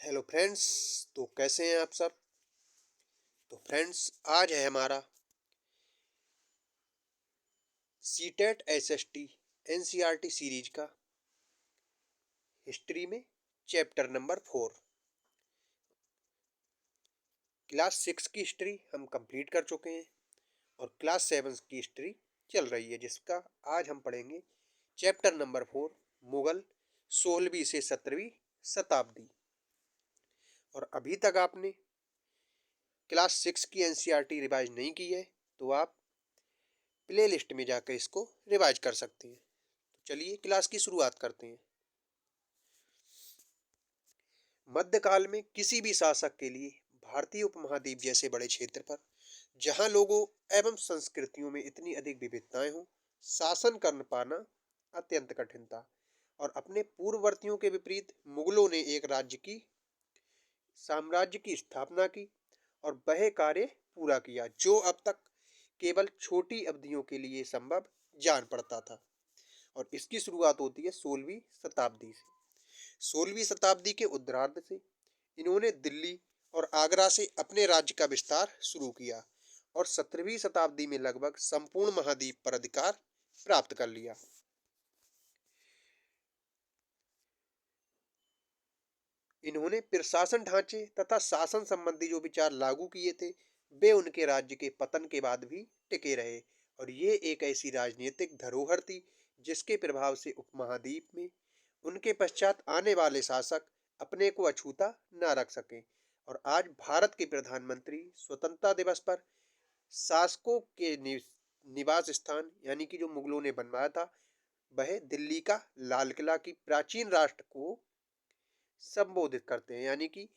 Hello friends. तो कैसे हैं आप सब। तो फ्रेंड्स, आज है हमारा सीटेट एसएसटी एनसीईआरटी सीरीज का हिस्ट्री में चैप्टर नंबर 4। क्लास 6 की हिस्ट्री हम कंप्लीट कर चुके हैं और क्लास 7 की हिस्ट्री चल रही है, जिसका आज हम पढ़ेंगे चैप्टर नंबर 4, मुगल 16वीं से 17वीं शताब्दी। और अभी तक आपने क्लास 6 की एनसीईआरटी रिवाइज नहीं की है तो आप प्ले लिस्ट में जाकर इसको रिवाइज कर सकते हैं। तो चलिए क्लास की शुरुआत करते हैं। मध्यकाल में किसी भी शासक के लिए भारतीय उपमहाद्वीप जैसे बड़े क्षेत्र पर, जहां लोगों एवं संस्कृतियों में इतनी अधिक विविधताएं हों, शासन कर पाना अत्यंत कठिन था। और अपने पूर्ववर्तियों के विपरीत मुगलों ने एक राज्य की साम्राज्य की स्थापना की और वह कार्य पूरा किया जो अब तक केवल छोटी अवधियों के लिए संभव जान पड़ता था। और इसकी शुरुआत होती है 16वीं शताब्दी से। 16वीं शताब्दी के उत्तरार्ध से इन्होंने दिल्ली और आगरा से अपने राज्य का विस्तार शुरू किया और 17वीं शताब्दी में लगभग संपूर्ण महाद्वीप पर अधिकार प्राप्त कर लिया। इन्होंने प्रशासन ढांचे तथा शासन संबंधी जो विचार लागू किए थे, वे उनके राज्य के पतन के बाद भी टिके रहे। और ये एक ऐसी राजनीतिक धरोहर थी जिसके प्रभाव से उपमहाद्वीप में उनके पश्चात आने वाले शासक अपने को अछूता न रख सके। और आज भारत के प्रधानमंत्री स्वतंत्रता दिवस पर शासकों के निवास स्थान यानी कि जो मुगलों ने बनवाया था, वह दिल्ली का लाल किला की प्राचीन राष्ट्र को संबोधित करते हैं। यानी कि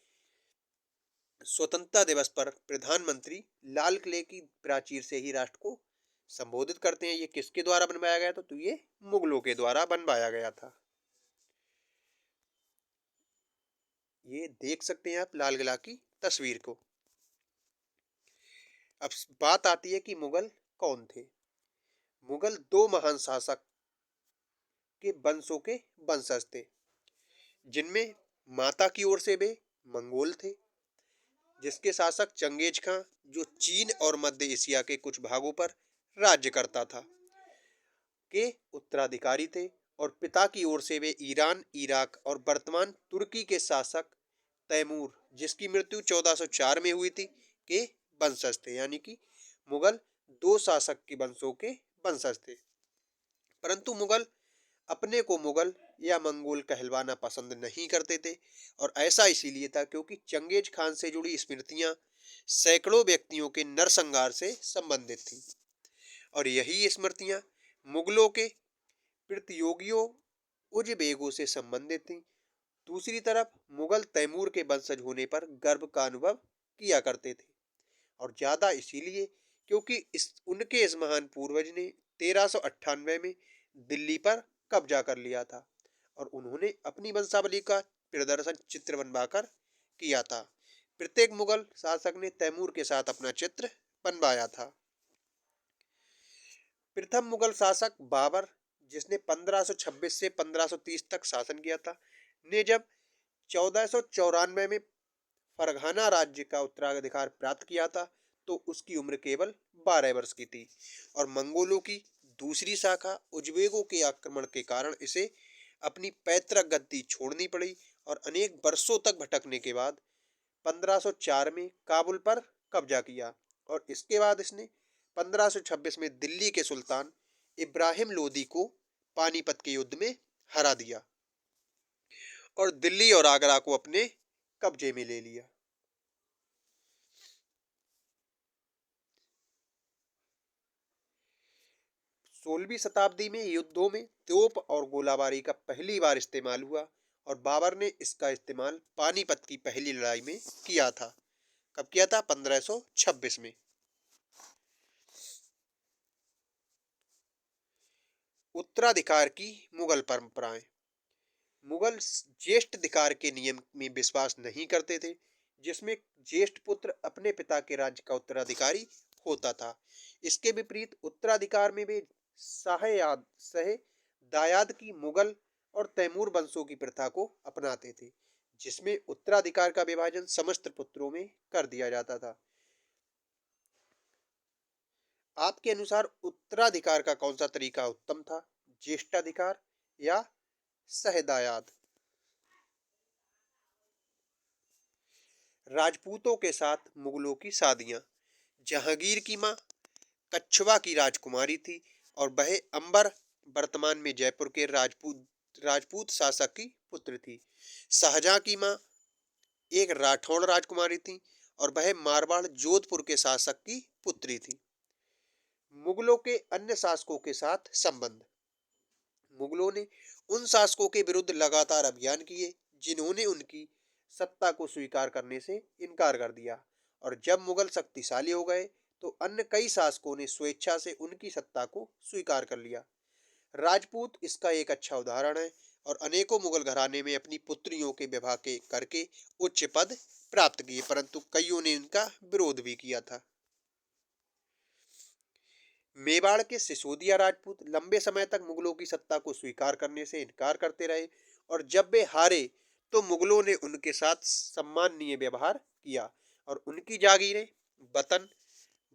स्वतंत्रता दिवस पर प्रधानमंत्री लाल किले की प्राचीर से ही राष्ट्र को संबोधित करते हैं। ये किसके द्वारा बनवाया गया था? तो ये मुगलों के द्वारा बनवाया गया था। ये देख सकते हैं आप लाल किला की तस्वीर को। अब बात आती है कि मुगल कौन थे। मुगल दो महान शासक के वंशों के वंशज थे, जिनमें माता की ओर से वे मंगोल थे, जिसके शासक चंगेज खां जो चीन और मध्य एशिया के कुछ भागों पर राज्य करता था के उत्तराधिकारी थे। और पिता की ओर से वे ईरान, इराक और वर्तमान तुर्की के शासक तैमूर, जिसकी मृत्यु 1404 में हुई थी, के वंशज थे। यानी कि मुगल दो शासक के वंशों के वंशज थे। परंतु मुगल अपने को मुगल या मंगोल कहलवाना पसंद नहीं करते थे। और ऐसा इसीलिए था क्योंकि चंगेज खान से जुड़ी स्मृतियां सैकड़ों व्यक्तियों के नरसंहार से संबंधित थी। और यही स्मृतियां मुगलों के प्रतियोगियों उजबेगों से संबंधित थीं। दूसरी तरफ मुगल तैमूर के वंशज होने पर गर्व का अनुभव किया करते थे। और ज्यादा इसीलिए क्योंकि उनके इस महान पूर्वज ने 1398 में दिल्ली पर कब्जा कर लिया था और उन्होंने अपनी वंशावली का प्रदर्शन चित्र बनवाकर किया था। प्रत्येक मुगल शासक ने तैमूर के साथ अपना चित्र बनवाया था। प्रथम मुगल शासक बाबर, जिसने 1526 से 1530 तक शासन किया था, ने जब 1494 में फरघाना राज्य का उत्तराधिकार प्राप्त किया था तो उसकी उम्र केवल 12 वर्ष की थी। और मंगोलों की दूसरी शाखा उजबेगों के आक्रमण के कारण इसे अपनी पैतृक गद्दी छोड़नी पड़ी और अनेक वर्षों तक भटकने के बाद 1504 में काबुल पर कब्जा किया। और इसके बाद इसने 1526 में दिल्ली के सुल्तान इब्राहिम लोदी को पानीपत के युद्ध में हरा दिया और दिल्ली और आगरा को अपने कब्जे में ले लिया। 16वीं शताब्दी में युद्धों में तोप और गोलाबारी का पहली बार इस्तेमाल हुआ और बाबर ने इसका इस्तेमाल पानीपत की पहली लड़ाई में किया था। कब किया था? 1526 में। उत्तराधिकार की मुगल परंपराएं। मुगल ज्येष्ठाधिकार के नियम में विश्वास नहीं करते थे, जिसमें ज्येष्ठ पुत्र अपने पिता के राज्य का उत्तराधिकारी होता था। इसके विपरीत उत्तराधिकार में वे सह दायाद की मुगल और तैमूर वंशों की प्रथा को अपनाते थे, जिसमें उत्तराधिकार का विभाजन समस्त पुत्रों में कर दिया जाता था। आपके अनुसार उत्तराधिकार का कौन सा तरीका उत्तम था, ज्येष्ठाधिकार या सहदायाद? राजपूतों के साथ मुगलों की शादियां। जहांगीर की मां कच्छवा की राजकुमारी थी और वह अंबर वर्तमान में जयपुर के राजपूत राजपूत शासक की पुत्र थी। शाहजहां की मां एक राठौड़ राजकुमारी थी और वह मारवाड़ जोधपुर के शासक की पुत्री थी। मुगलों के अन्य शासकों के साथ संबंध। मुगलों ने उन शासकों के विरुद्ध लगातार अभियान किए जिन्होंने उनकी सत्ता को स्वीकार करने से इनकार कर दिया, और जब मुगल शक्तिशाली हो गए तो अन्य कई शासकों ने स्वेच्छा से उनकी सत्ता को स्वीकार कर लिया। राजपूत इसका एक अच्छा उदाहरण है और अनेकों मुगल घराने में अपनी पुत्रियों के विवाह के करके उच्च पद प्राप्त किए, परंतु कईयों ने इनका विरोध भी किया था। मेवाड़ के सिसोदिया राजपूत लंबे समय तक मुगलों की सत्ता को स्वीकार करने से इनकार करते रहे और जब वे हारे तो मुगलों ने उनके साथ सम्माननीय व्यवहार किया और उनकी जागीरें वतन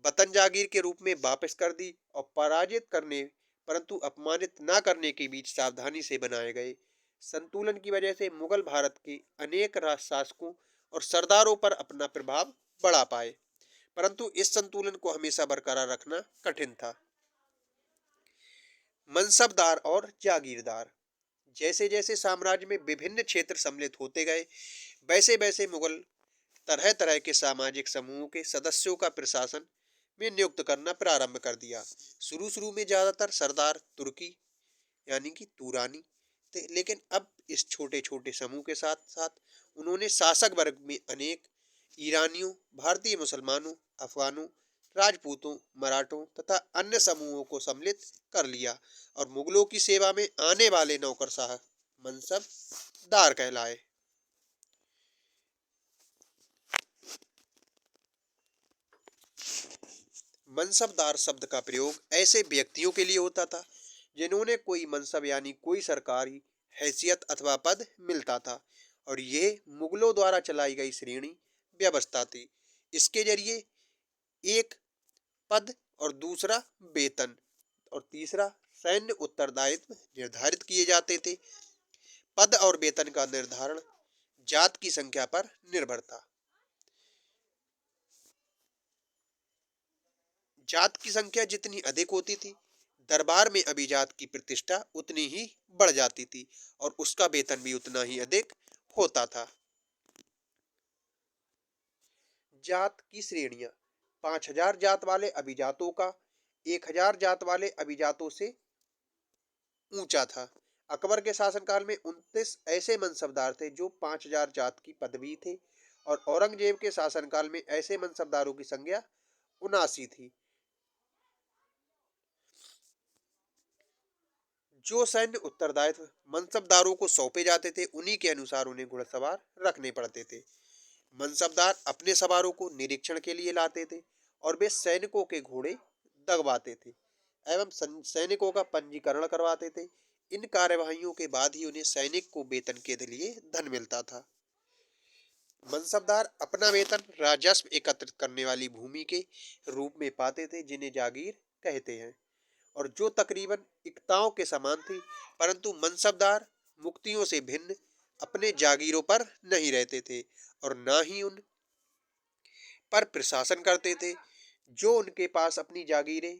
वतन जागीर के रूप में वापस कर दी और पराजित करने परंतु अपमानित न करने के बीच सावधानी से बनाए गए संतुलन की वजह से मुगल भारत के अनेक शासकों और सरदारों पर अपना प्रभाव बढ़ा पाए, परंतु इस संतुलन को हमेशा बरकरार रखना कठिन था। मनसबदार और जागीरदार। जैसे जैसे साम्राज्य में विभिन्न क्षेत्र सम्मिलित होते गए वैसे वैसे मुगल तरह तरह के सामाजिक समूहों के सदस्यों का प्रशासन में नियुक्त करना प्रारंभ कर दिया। शुरू शुरू में ज्यादातर सरदार तुर्की यानी कि तुरानी थे, लेकिन अब इस छोटे छोटे समूह के साथ साथ उन्होंने शासक वर्ग में अनेक ईरानियों, भारतीय मुसलमानों, अफगानों, राजपूतों, मराठों तथा अन्य समूहों को सम्मिलित कर लिया और मुगलों की सेवा में आने वाले नौकरशाह मनसबदार कहलाए। मनसबदार शब्द का प्रयोग ऐसे व्यक्तियों के लिए होता था जिन्होंने कोई मनसब यानी कोई सरकारी हैसियत अथवा पद मिलता था और ये मुगलों द्वारा चलाई गई श्रेणी व्यवस्था थी। इसके जरिए एक पद और दूसरा वेतन और तीसरा सैन्य उत्तरदायित्व निर्धारित किए जाते थे। पद और वेतन का निर्धारण जात की संख्या पर निर्भर था। जात की संख्या जितनी अधिक होती थी दरबार में अभिजात की प्रतिष्ठा उतनी ही बढ़ जाती थी और उसका वेतन भी उतना ही अधिक होता था। जात की श्रेणियां। 5,000 जात वाले अभिजातों का 1,000 जात वाले अभिजातों से ऊंचा था। अकबर के शासनकाल में 29 ऐसे मनसबदार थे जो 5,000 जात की पदवी थे और औरंगजेब के शासनकाल में ऐसे मनसबदारों की संख्या 79 थी। जो सैन्य उत्तरदायित्व मनसबदारों को सौंपे जाते थे उन्हीं के अनुसार उन्हें घुड़सवार रखने पड़ते थे। मनसबदार अपने सवारों को निरीक्षण के लिए लाते थे और वे सैनिकों के घोड़े दगवाते थे एवं सैनिकों का पंजीकरण करवाते थे। इन कार्यवाहियों के बाद ही उन्हें सैनिक को वेतन के लिए धन मिलता था। मनसबदार अपना वेतन राजस्व एकत्रित करने वाली भूमि के रूप में पाते थे जिन्हें जागीर कहते हैं और जो तकरीबन इक्ताओं के समान थी, परंतु मनसबदार मुक्तियों से भिन्न अपने जागीरों पर नहीं रहते थे और ना ही उन पर प्रशासन करते थे। जो उनके पास अपनी जागीरें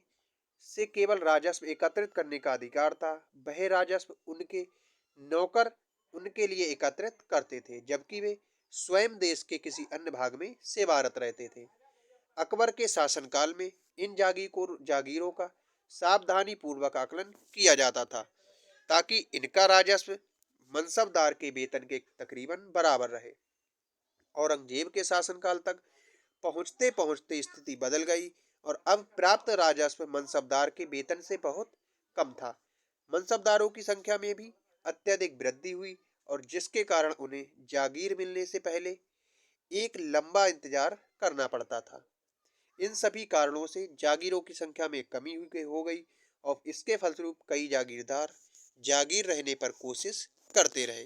से केवल राजस्व एकत्रित करने का अधिकार था वह राजस्व उनके नौकर उनके लिए एकत्रित करते थे, जबकि वे स्वयं देश के किसी अन्य भाग में सेवारत रहते थे। अकबर के शासनकाल में इन जागीरों का सावधानी पूर्वक आकलन किया जाता था ताकि इनका राजस्व मनसबदार के वेतन के तकरीबन बराबर रहे। औरंगजेब के शासनकाल तक पहुंचते पहुंचते स्थिति बदल गई और अब प्राप्त राजस्व मनसबदार के वेतन से बहुत कम था। मनसबदारों की संख्या में भी अत्यधिक वृद्धि हुई और जिसके कारण उन्हें जागीर मिलने से पहले एक लंबा इंतजार करना पड़ता था। इन सभी कारणों से जागीरों की संख्या में कमी हो गई और इसके फलस्वरूप कई जागीरदार जागीर रहने पर कोशिश करते रहे।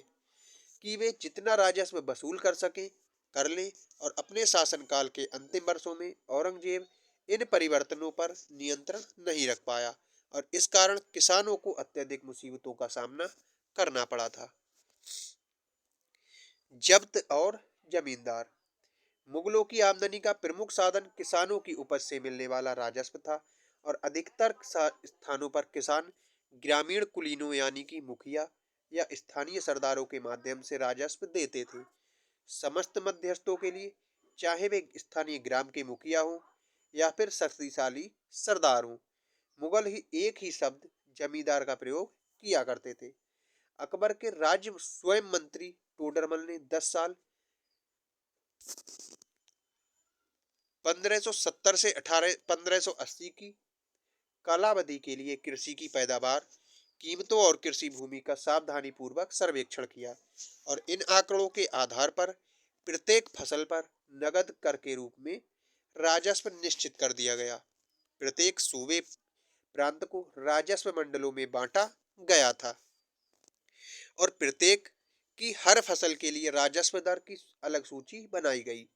कि वे जितना राजस्व वसूल कर सकें कर लें, और अपने शासनकाल के अंतिम वर्षों में औरंगजेब इन परिवर्तनों पर नियंत्रण नहीं रख पाया, और इस कारण किसानों को अत्यधिक मुसीबतों का सामना करना पड़ा था। जब्त और जमींदार। मुगलों की आमदनी का प्रमुख साधन किसानों की उपज से मिलने वाला राजस्व था, और अधिकतर स्थानों पर किसान ग्रामीण कुलीनों यानी कि मुखिया या स्थानीय सरदारों के माध्यम से राजस्व देते थे। समस्त मध्यस्थों के लिए, चाहे वे स्थानीय ग्राम के मुखिया हों या फिर शक्तिशाली सरदार हों, मुगल ही एक ही शब्द जमींदार का प्रयोग किया करते थे। अकबर के राज्य स्वयं मंत्री टोडरमल ने 10 साल 1570 से 1580 की कालावधि के लिए कृषि की पैदावार, कीमतों और कृषि भूमि का सावधानी पूर्वक सर्वेक्षण किया, और इन आंकड़ों के आधार पर प्रत्येक फसल पर नगद कर के रूप में राजस्व निश्चित कर दिया गया। प्रत्येक सूबे प्रांत को राजस्व मंडलों में बांटा गया था, और प्रत्येक की हर फसल के लिए राजस्व दर की अलग सूची बनाई गई।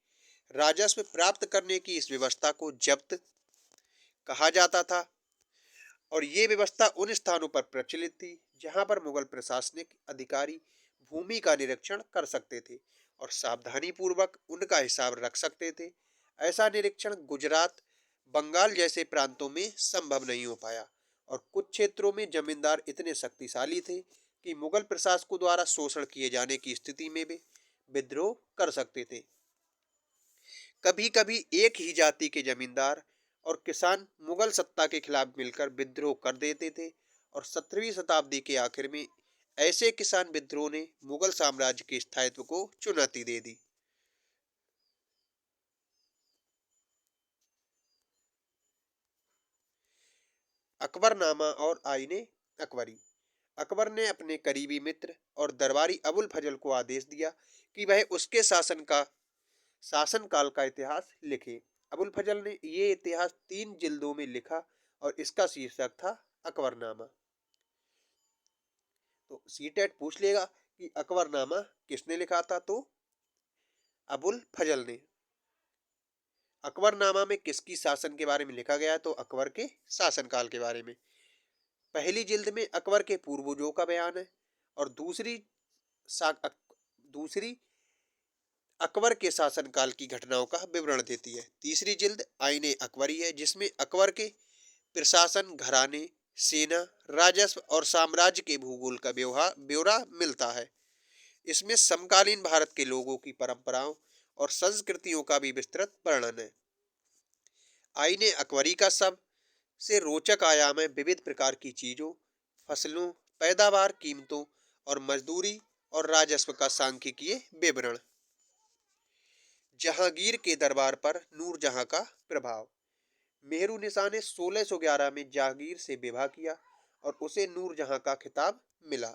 राजस्व प्राप्त करने की इस व्यवस्था को जब्त कहा जाता था, और ये व्यवस्था उन स्थानों पर प्रचलित थी जहां पर मुगल प्रशासनिक अधिकारी भूमि का निरीक्षण कर सकते थे और सावधानी पूर्वक उनका हिसाब रख सकते थे। ऐसा निरीक्षण गुजरात, बंगाल जैसे प्रांतों में संभव नहीं हो पाया, और कुछ क्षेत्रों में जमींदार इतने शक्तिशाली थे कि मुगल प्रशासकों द्वारा शोषण किए जाने की स्थिति में भी विद्रोह कर सकते थे। कभी कभी एक ही जाति के जमींदार और किसान मुगल सत्ता के खिलाफ मिलकर विद्रोह कर देते थे, और 17वीं शताब्दी के आखिर में ऐसे किसान विद्रोह ने मुगल साम्राज्य के स्थायित्व को चुनौती दे दी। अकबरनामा और आईने अकबरी। अकबर ने अपने करीबी मित्र और दरबारी अबुल फजल को आदेश दिया कि वह उसके शासनकाल का इतिहास लिखे। अबुल फजल ने ये इतिहास 3 जिल्दों में लिखा, और इसका शीर्षक था अकबरनामा। तो सीटेट पूछ लेगा कि अकबरनामा किसने लिखा था, तो अबुल फजल ने। अकबरनामा में किसकी शासन के बारे में लिखा गया है, तो अकबर के शासनकाल के बारे में। पहली जिल्द में अकबर के पूर्वजों का बयान है, और दूसरी अकबर के शासनकाल की घटनाओं का विवरण देती है। तीसरी जिल्द आईने अकबरी है, जिसमें अकबर के प्रशासन, घराने, सेना, राजस्व और साम्राज्य के भूगोल का ब्यौरा मिलता है। इसमें समकालीन भारत के लोगों की परंपराओं और संस्कृतियों का भी विस्तृत वर्णन है। आईने अकबरी का सबसे रोचक आयाम है विविध प्रकार की चीजों, फसलों, पैदावार, कीमतों और मजदूरी और राजस्व का सांख्यिकीय विवरण। जहांगीर के दरबार पर नूरजहां का प्रभाव। मेहरुनिसा ने 1611 में जहांगीर से विवाह किया, और उसे नूरजहां का खिताब मिला।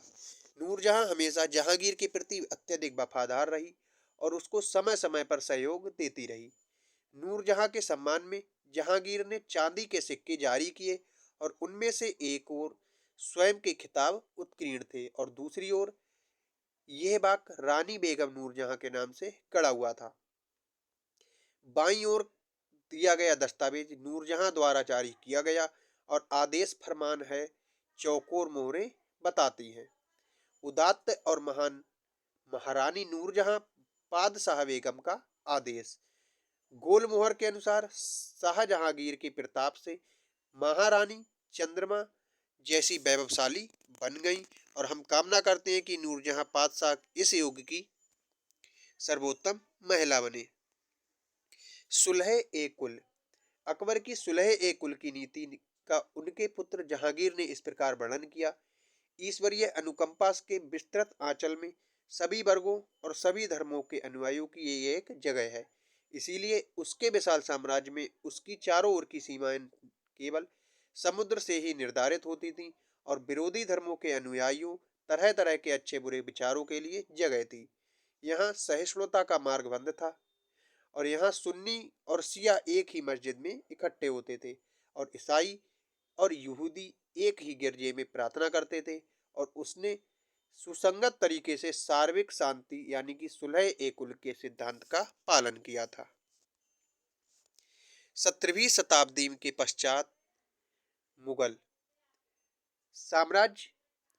नूरजहां हमेशा जहांगीर के प्रति अत्यधिक वफादार रही, और उसको समय समय पर सहयोग देती रही। नूरजहां के सम्मान में जहांगीर ने चांदी के सिक्के जारी किए, और उनमें से एक ओर स्वयं के खिताब उत्कीर्ण थे, और दूसरी ओर यह बाग रानी बेगम नूरजहां के नाम से गड़ा हुआ था। बाईं ओर दिया गया दस्तावेज नूरजहां द्वारा जारी किया गया, और आदेश फरमान है चौकोर मोहरें बताती हैं। उदात्त और महान महारानी नूरजहां पादशाह बेगम का आदेश। गोल मोहर के अनुसार शाहजहांगीर के प्रताप से महारानी चंद्रमा जैसी वैभवशाली बन गई, और हम कामना करते हैं कि नूरजहां पादशाह इस युग की सर्वोत्तम महिला बने। सुलह ए कुल। अकबर की सुलह ए कुल की नीति का उनके पुत्र जहांगीर ने इस प्रकार वर्णन किया। ईश्वरीय अनुकंपा के विस्तृत आंचल में सभी वर्गों और सभी धर्मों के अनुयायियों की ये एक जगह है। इसीलिए उसके विशाल साम्राज्य में उसकी चारों ओर की सीमाएं केवल समुद्र से ही निर्धारित होती थीं, और विरोधी धर्मों के अनुयायियों, तरह तरह के अच्छे बुरे विचारों के लिए जगह थी। यहाँ सहिष्णुता का मार्ग बंद था, और यहाँ सुन्नी और शिया एक ही मस्जिद में इकट्ठे होते थे, और ईसाई और यहूदी एक ही गिरजे में प्रार्थना करते थे, और उसने सुसंगत तरीके से सार्वत्रिक शांति यानी कि सुलह ए कुल के सिद्धांत का पालन किया था। 17वीं शताब्दी के पश्चात मुगल साम्राज्य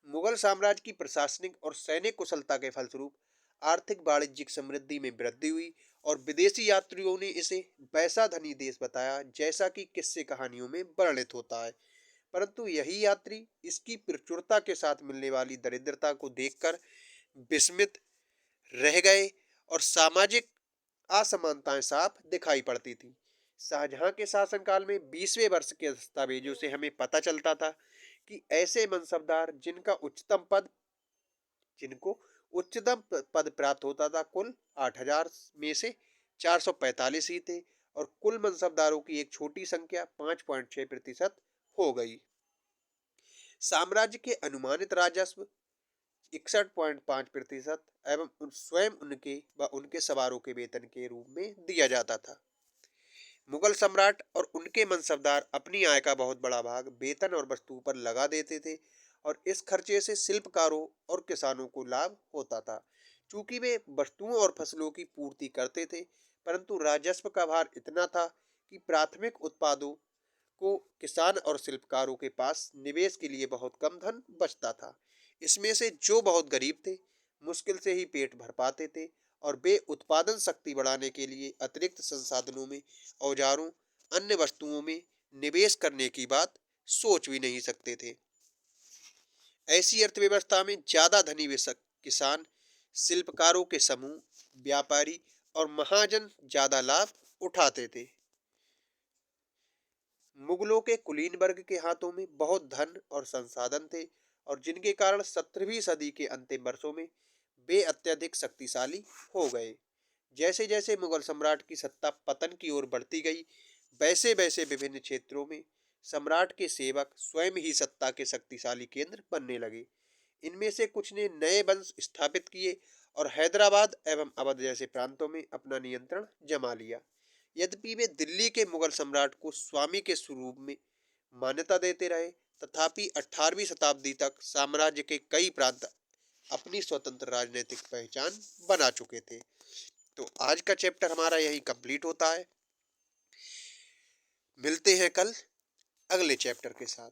मुगल साम्राज्य की प्रशासनिक और सैनिक कुशलता के फलस्वरूप आर्थिक वाणिज्यिक समृद्धि में वृद्धि हुई और विदेशी यात्रियों ने इसे वैसा धनी देश बताया जैसा कि किस्से कहानियों में वर्णित होता है। परंतु यही यात्री इसकी प्रचुरता के साथ मिलने वाली दरिद्रता को देखकर विस्मित रह गए और सामाजिक असमानताएं साफ दिखाई पड़ती थी। शाहजहां के शासनकाल में 20वें वर्ष के दस्तावेजों से हमें पता चलता था कि ऐसे मनसबदार जिनको उच्चतम पद प्राप्त होता था कुल 8000 में से 445 ही थे और कुल मनसबदारों की एक छोटी संख्या 5.6% हो गई। साम्राज्य के अनुमानित राजस्व 61.5% एवं स्वयं उनके व उनके सवारों के वेतन के रूप में दिया जाता था। मुगल सम्राट और उनके मनसबदार अपनी आय का बहुत बड़ा भाग वेतन और वस्तुओं पर लगा देते थे और इस खर्चे से शिल्पकारों और किसानों को लाभ होता था। चूंकि वे वस्तुओं और फसलों की पूर्ति करते थे, परंतु राजस्व का भार इतना था कि प्राथमिक उत्पादों को किसान और शिल्पकारों के पास निवेश के लिए बहुत कम धन बचता था। इसमें से जो बहुत गरीब थे, मुश्किल से ही पेट भर पाते थे और वे उत्पादन शक्ति बढ़ाने के लिए अतिरिक्त संसाधनों में, औजारों, अन्य वस्तुओं में निवेश करने की बात सोच भी नहीं सकते थे। ऐसी अर्थव्यवस्था में ज्यादा धनी किसान, शिल्पकारों के समूह, व्यापारी और महाजन ज्यादा लाभ उठाते थे। मुगलों के कुलीन वर्ग के हाथों में बहुत धन और संसाधन थे और जिनके कारण 17वीं सदी के अंतिम वर्षों में वे अत्यधिक शक्तिशाली हो गए। जैसे जैसे मुगल सम्राट की सत्ता पतन की ओर बढ़ती गई, वैसे वैसे विभिन्न क्षेत्रों में सम्राट के सेवक स्वयं ही सत्ता के शक्तिशाली केंद्र बनने लगे। इनमें से कुछ ने नए वंश स्थापित किए और हैदराबाद एवं अवध जैसे प्रांतों में अपना नियंत्रण जमा लिया। यद्यपि वे दिल्ली के मुगल सम्राट को स्वामी के स्वरूप में मान्यता देते रहे, तथापि 18वीं शताब्दी तक साम्राज्य के कई प्रांत अपनी स्वतंत्र राजनीतिक पहचान बना चुके थे। तो आज का चैप्टर हमारा यही कंप्लीट होता है। मिलते हैं कल अगले चैप्टर के साथ।